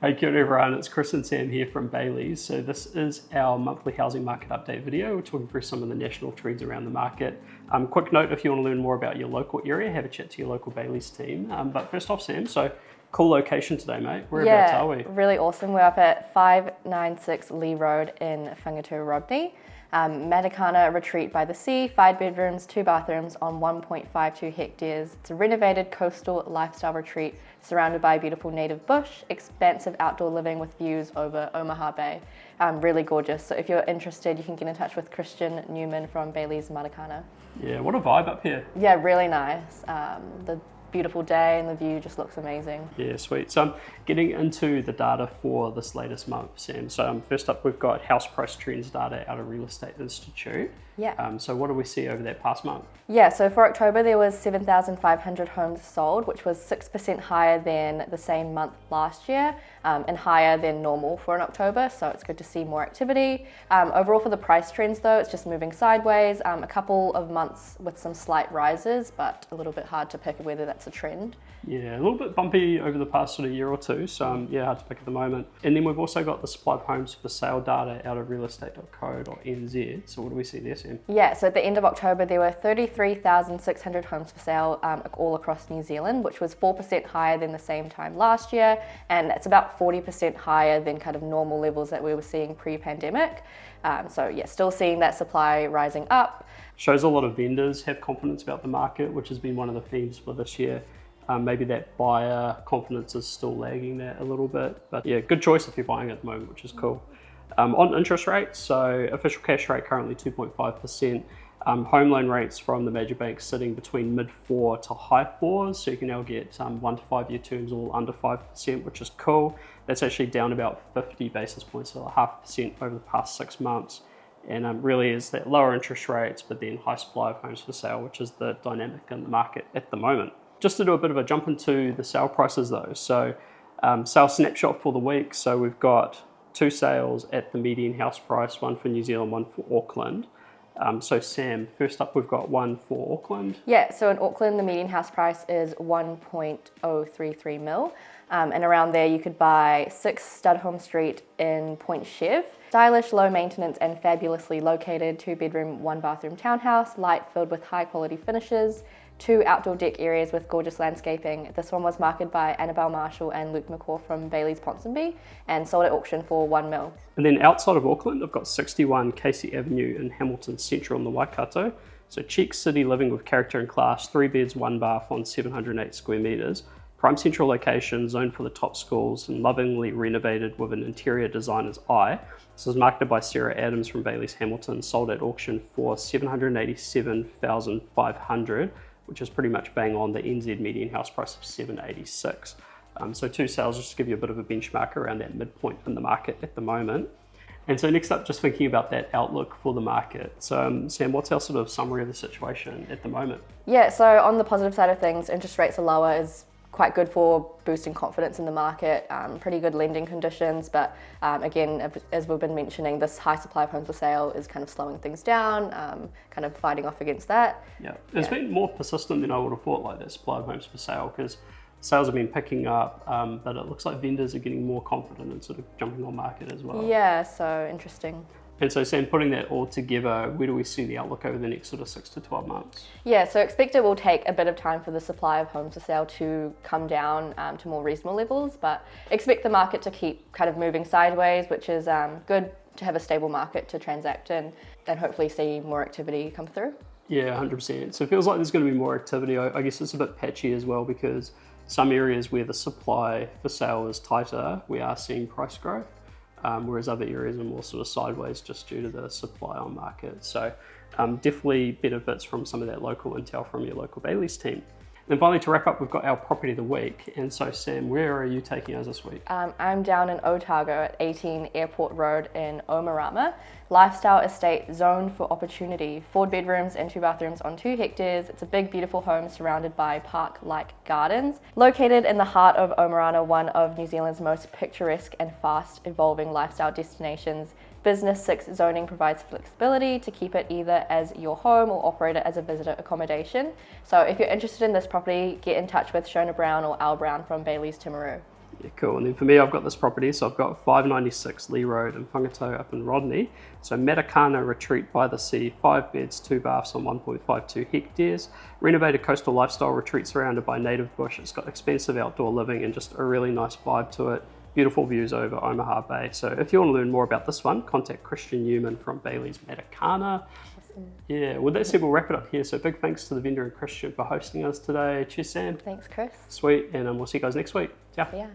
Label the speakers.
Speaker 1: Hey, kia ora everyone, it's Chris and Sam here from Bayleys. So this is our monthly housing market update video. We're talking through some of the national trends around the market. Quick note, if you want to learn more about your local area, have a chat to your local Bayleys team. But first off, Sam, so cool location today, mate. Whereabouts are we?
Speaker 2: Really awesome. We're up at 596 Leigh Road in Whangateau, Rodney. Matakana retreat by the sea, 5 bedrooms, 2 bathrooms on 1.52 hectares. It's a renovated coastal lifestyle retreat surrounded by beautiful native bush, expansive outdoor living with views over Omaha Bay. Really gorgeous. So if you're interested, you can get in touch with Christian Newman from Bayleys Matakana.
Speaker 1: Yeah, what a vibe up here.
Speaker 2: Yeah, really nice. The beautiful day and the view just looks amazing.
Speaker 1: Yeah, sweet. So I'm getting into the data for this latest month, Sam. So first up, we've got house price trends data out of Real Estate Institute.
Speaker 2: Yeah.
Speaker 1: So what do we see over that past month?
Speaker 2: Yeah, so for October there was 7,500 homes sold, which was 6% higher than the same month last year and higher than normal for an October, so it's good to see more activity. Overall for the price trends though, it's just moving sideways, a couple of months with some slight rises, but a little bit hard to pick whether that's a trend.
Speaker 1: Yeah, a little bit bumpy over the past sort of year or two, so yeah, hard to pick at the moment. And then we've also got the supply of homes for sale data out of realestate.co.nz. So what do we see there, Sam?
Speaker 2: Yeah, so at the end of October there were 33,600 homes for sale all across New Zealand, which was 4% higher than the same time last year, and it's about 40% higher than kind of normal levels that we were seeing pre-pandemic. So yeah, still seeing that supply rising up.
Speaker 1: Shows a lot of vendors have confidence about the market, which has been one of the themes for this year. Maybe that buyer confidence is still lagging that a little bit, but yeah, good choice if you're buying at the moment, which is cool. On interest rates, so official cash rate currently 2.5%. Home loan rates from the major banks sitting between mid-4 to high 4s, so you can now get 1 to 5 year terms all under 5%, which is cool. That's actually down about 50 basis points, so 0.5% over the past 6 months. And really is that lower interest rates, but then high supply of homes for sale, which is the dynamic in the market at the moment. Just to do a bit of a jump into the sale prices though, so sale snapshot for the week. So we've got 2 sales at the median house price, one for New Zealand, one for Auckland. So Sam, first up we've got one for Auckland.
Speaker 2: Yeah, so in Auckland the median house price is 1.033 mil, and around there you could buy 6 Studholme Street in Point Chev. Stylish, low maintenance and fabulously located 2 bedroom, 1 bathroom townhouse, light filled with high quality finishes, 2 outdoor deck areas with gorgeous landscaping. This one was marketed by Annabelle Marshall and Luke McCaw from Bayleys Ponsonby and sold at auction for 1 mil.
Speaker 1: And then outside of Auckland, I've got 61 Casey Avenue in Hamilton Central in the Waikato. So chic city living with character and class, 3 beds, 1 bath on 708 square metres. Prime central location, zoned for the top schools and lovingly renovated with an interior designer's eye. This was marketed by Sarah Adams from Bayleys Hamilton, sold at auction for $787,500, which is pretty much bang on the NZ median house price of $786. So 2 sales just to give you a bit of a benchmark around that midpoint in the market at the moment. And so next up, just thinking about that outlook for the market. So Sam, what's our sort of summary of the situation at the moment?
Speaker 2: Yeah, so on the positive side of things, interest rates are lower is quite good for boosting confidence in the market, pretty good lending conditions, but again, as we've been mentioning, this high supply of homes for sale is kind of slowing things down, kind of fighting off against that.
Speaker 1: Yeah, it's been more persistent than I would have thought, like that supply of homes for sale, because sales have been picking up, but it looks like vendors are getting more confident and sort of jumping on market as well.
Speaker 2: Yeah, so interesting.
Speaker 1: And so Sam, putting that all together, where do we see the outlook over the next sort of 6 to 12 months?
Speaker 2: Yeah, so expect it will take a bit of time for the supply of homes for sale to come down to more reasonable levels, but expect the market to keep kind of moving sideways, which is good to have a stable market to transact in and hopefully see more activity come through.
Speaker 1: Yeah, 100%. So it feels like there's going to be more activity. I guess it's a bit patchy as well because some areas where the supply for sale is tighter, we are seeing price growth. Whereas other areas are more sort of sideways just due to the supply on market. So definitely benefits from some of that local intel from your local Bayleys team. And finally, to wrap up, we've got our property of the week. And so Sam, where are you taking us this week?
Speaker 2: I'm down in Otago at 18 Airport Road in Omarama. Lifestyle estate zoned for opportunity. 4 bedrooms and 2 bathrooms on 2 hectares. It's a big, beautiful home surrounded by park-like gardens. Located in the heart of Omarama, one of New Zealand's most picturesque and fast-evolving lifestyle destinations, Business 6 zoning provides flexibility to keep it either as your home or operate it as a visitor accommodation. So if you're interested in this property, get in touch with Shona Brown or Al Brown from Bayleys Timaru.
Speaker 1: Yeah, cool. And then for me, I've got this property. So I've got 596 Leigh Road in Whangateau up in Rodney. So Matakana retreat by the sea, 5 beds, 2 baths on 1.52 hectares. Renovated coastal lifestyle retreat surrounded by native bush. It's got expensive outdoor living and just a really nice vibe to it. Beautiful views over Omaha Bay. So if you want to learn more about this one, contact Christian Newman from Bayleys Matakana. Awesome. Yeah, well that said, we'll wrap it up here. So big thanks to the vendor and Christian for hosting us today. Cheers, Sam.
Speaker 2: Thanks, Chris.
Speaker 1: Sweet, and we'll see you guys next week. Ciao.
Speaker 2: Yeah.